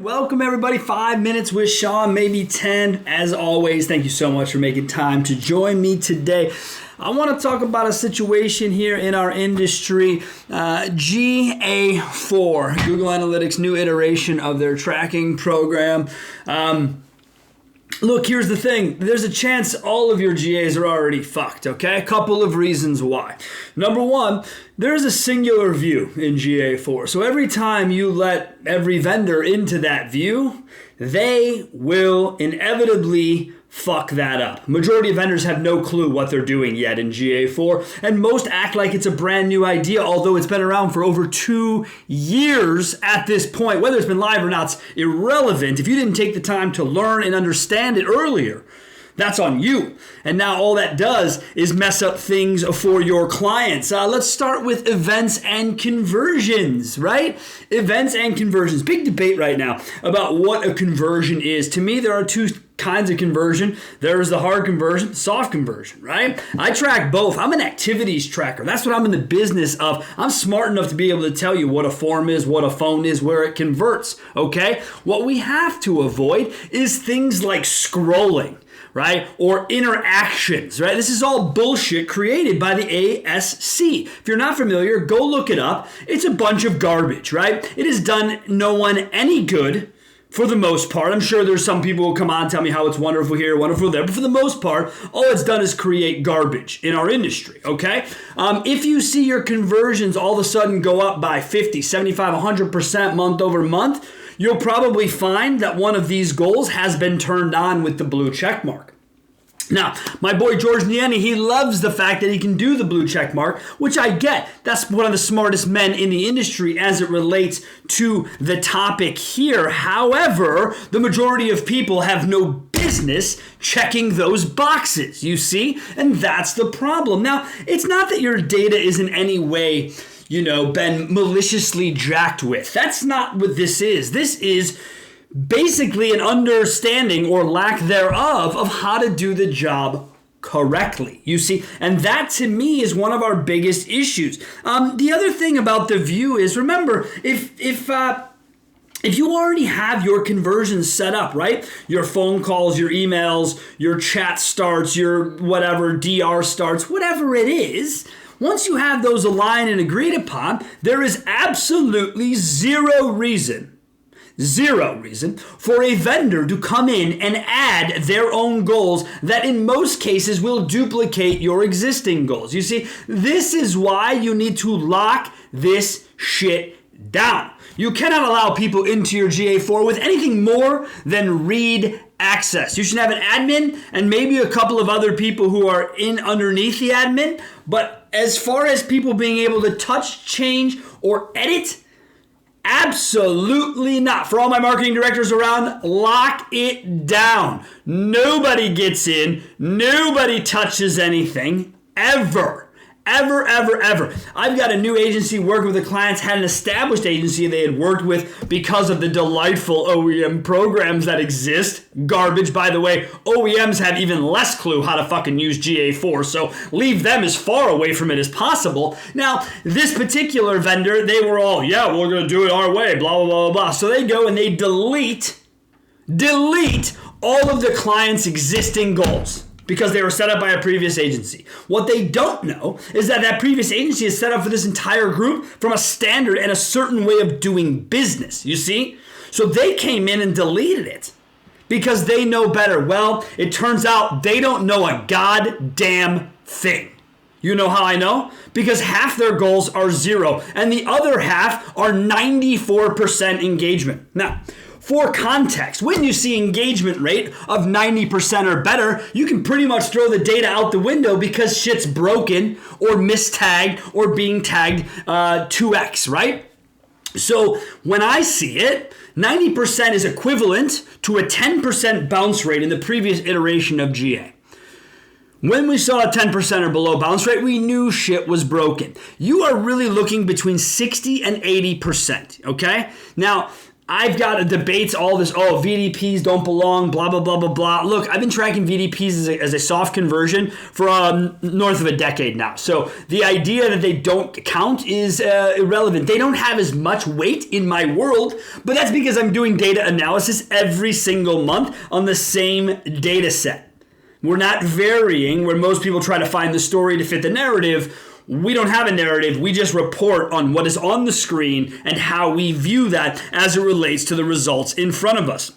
Welcome everybody, 5 minutes with Sean, maybe 10. As always, thank you so much for making time to join me today. I want to talk about a situation here in our industry. GA4, Google Analytics' new iteration of their tracking program. Look, here's the thing. There's a chance all of your GAs are already fucked, okay? A couple of reasons why. Number one, there's a singular view in GA4. So every time you let every vendor into that view, they will inevitably fuck that up. Majority of vendors have no clue what they're doing yet in GA4, and most act like it's a brand new idea, although it's been around for over 2 years at this point. Whether it's been live or not, it's irrelevant. If you didn't take the time to learn and understand it earlier, that's on you. And now all that does is mess up things for your clients. Let's start with events and conversions, right? Events and conversions. Big debate right now about what a conversion is. To me, there are two kinds of conversion. There's the hard conversion, soft conversion, right? I track both. I'm an activities tracker. That's what I'm in the business of. I'm smart enough to be able to tell you what a form is, what a phone is, where it converts, okay? What we have to avoid is things like scrolling, right? Or interactions, right? This is all bullshit created by the ASC. If you're not familiar, go look it up. It's a bunch of garbage, right? It has done no one any good for the most part. I'm sure there's some people who will come on and tell me how it's wonderful here, wonderful there, but for the most part, all it's done is create garbage in our industry, okay? If you see your conversions all of a sudden go up by 50, 75, 100% month over month, you'll probably find that one of these goals has been turned on with the blue check mark. Now, my boy George Nieni, he loves the fact that he can do the blue check mark, which I get. That's one of the smartest men in the industry as it relates to the topic here. However, the majority of people have no business checking those boxes, you see? And that's the problem. Now, it's not that your data is in any way, been maliciously jacked with. That's not what this is. This is basically an understanding or lack thereof of how to do the job correctly, you see, and that to me is one of our biggest issues. The other thing about the view is, remember, if you already have your conversions set up, right? Your phone calls, your emails, your chat starts, your whatever DR starts, whatever it is, once you have those aligned and agreed upon, there is absolutely zero reason for a vendor to come in and add their own goals that in most cases will duplicate your existing goals. You see, this is why you need to lock this shit down. You cannot allow people into your GA4 with anything more than read access. You should have an admin and maybe a couple of other people who are in underneath the admin, but as far as people being able to touch, change, or edit, absolutely not. For all my marketing directors around, lock it down. Nobody gets in. Nobody touches anything ever. Ever. I've got a new agency working with the clients, had an established agency they had worked with because of the delightful OEM programs that exist. Garbage, by the way. OEMs have even less clue how to fucking use GA4, so leave them as far away from it as possible. Now, this particular vendor, they were all, yeah, we're going to do it our way, blah, blah, blah, blah. So they go and they delete all of the client's existing goals, because they were set up by a previous agency. What they don't know is that that previous agency is set up for this entire group from a standard and a certain way of doing business, you see? So they came in and deleted it because they know better. Well, it turns out they don't know a goddamn thing. You know how I know? Because half their goals are 0 and the other half are 94% engagement. Now, for context, when you see engagement rate of 90% or better, you can pretty much throw the data out the window because shit's broken or mistagged or being tagged 2x, right? So when I see it, 90% is equivalent to a 10% bounce rate in the previous iteration of GA. When we saw a 10% or below bounce rate, we knew shit was broken. You are really looking between 60 and 80%, okay? Now, I've got debates, all this, VDPs don't belong, blah, blah, blah, blah, blah. Look, I've been tracking VDPs as a soft conversion for north of a decade now. So the idea that they don't count is irrelevant. They don't have as much weight in my world, but that's because I'm doing data analysis every single month on the same data set. We're not varying where most people try to find the story to fit the narrative. We don't have a narrative. We just report on what is on the screen and how we view that as it relates to the results in front of us.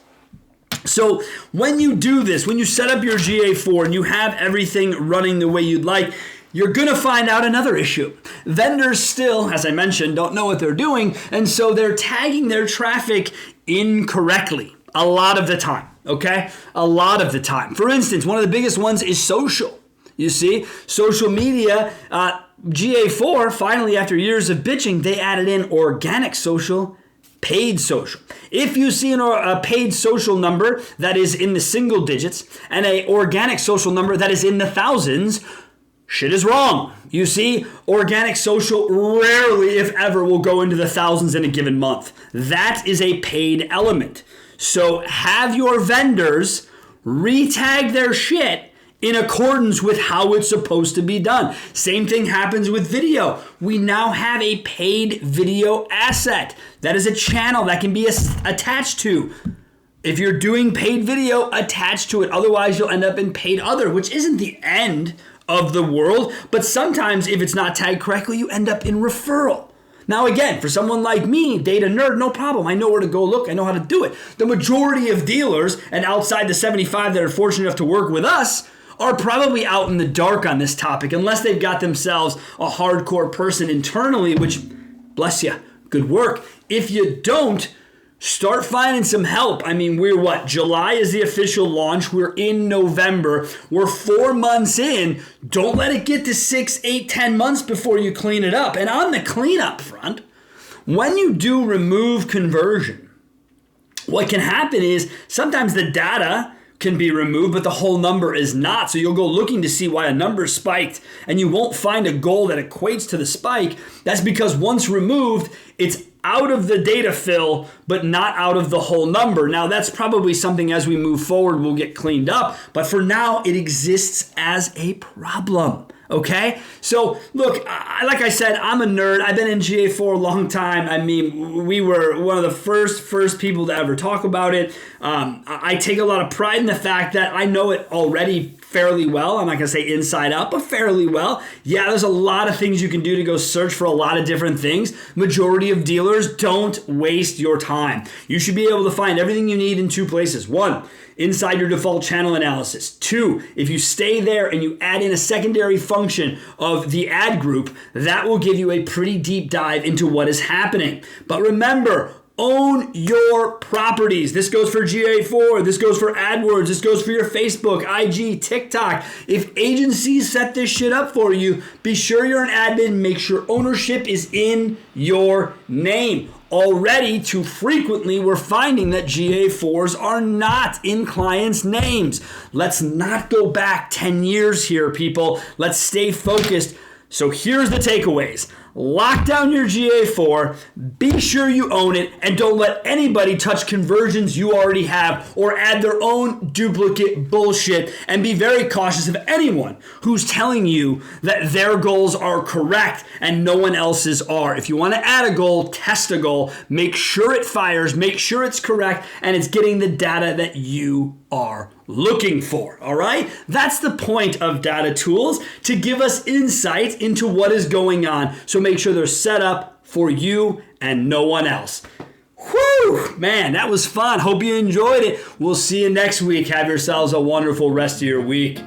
So when you do this, when you set up your GA4 and you have everything running the way you'd like, you're going to find out another issue. Vendors still, as I mentioned, don't know what they're doing, and so they're tagging their traffic incorrectly a lot of the time, okay? A lot of the time. For instance, one of the biggest ones is social. You see, social media, GA4, finally, after years of bitching, they added in organic social, paid social. If you see a paid social number that is in the single digits and an organic social number that is in the thousands, shit is wrong. You see, organic social rarely, if ever, will go into the thousands in a given month. That is a paid element. So have your vendors retag their shit in accordance with how it's supposed to be done. Same thing happens with video. We now have a paid video asset. That is a channel that can be attached to. If you're doing paid video, attach to it. Otherwise, you'll end up in paid other, which isn't the end of the world. But sometimes if it's not tagged correctly, you end up in referral. Now again, for someone like me, data nerd, no problem. I know where to go look. I know how to do it. The majority of dealers, and outside the 75 that are fortunate enough to work with us, are probably out in the dark on this topic unless they've got themselves a hardcore person internally, which, bless you, good work. If you don't, start finding some help. I mean, July is the official launch. We're in November. We're 4 months in. Don't let it get to 6, 8, 10 months before you clean it up. And on the cleanup front, when you do remove conversion, what can happen is sometimes the data can be removed, but the whole number is not. So you'll go looking to see why a number spiked, and you won't find a goal that equates to the spike. That's because once removed, it's out of the data fill, but not out of the whole number. Now, that's probably something as we move forward will get cleaned up, but for now, it exists as a problem. Okay? So, look, like I said, I'm a nerd. I've been in GA4 a long time. I mean, we were one of the first people to ever talk about it. I take a lot of pride in the fact that I know it already fairly well. I'm not going to say inside out, but fairly well. Yeah, there's a lot of things you can do to go search for a lot of different things. Majority of dealers, don't waste your time. You should be able to find everything you need in two places. One, inside your default channel analysis. Two, if you stay there and you add in a secondary function of the ad group, that will give you a pretty deep dive into what is happening. But remember, own your properties. This goes for GA4. This goes for AdWords. This goes for your Facebook, IG, TikTok. If agencies set this shit up for you, be sure you're an admin. Make sure ownership is in your name. Already, too frequently, we're finding that GA4s are not in clients' names. Let's not go back 10 years here, people. Let's stay focused. So here's the takeaways. Lock down your GA4, be sure you own it, and don't let anybody touch conversions you already have or add their own duplicate bullshit, and be very cautious of anyone who's telling you that their goals are correct and no one else's are. If you want to add a goal, test a goal, make sure it fires, make sure it's correct, and it's getting the data that you are looking for, all right? That's the point of data tools, to give us insight into what is going on. So make sure they're set up for you and no one else. Whew, man, that was fun. Hope you enjoyed it. We'll see you next week. Have yourselves a wonderful rest of your week.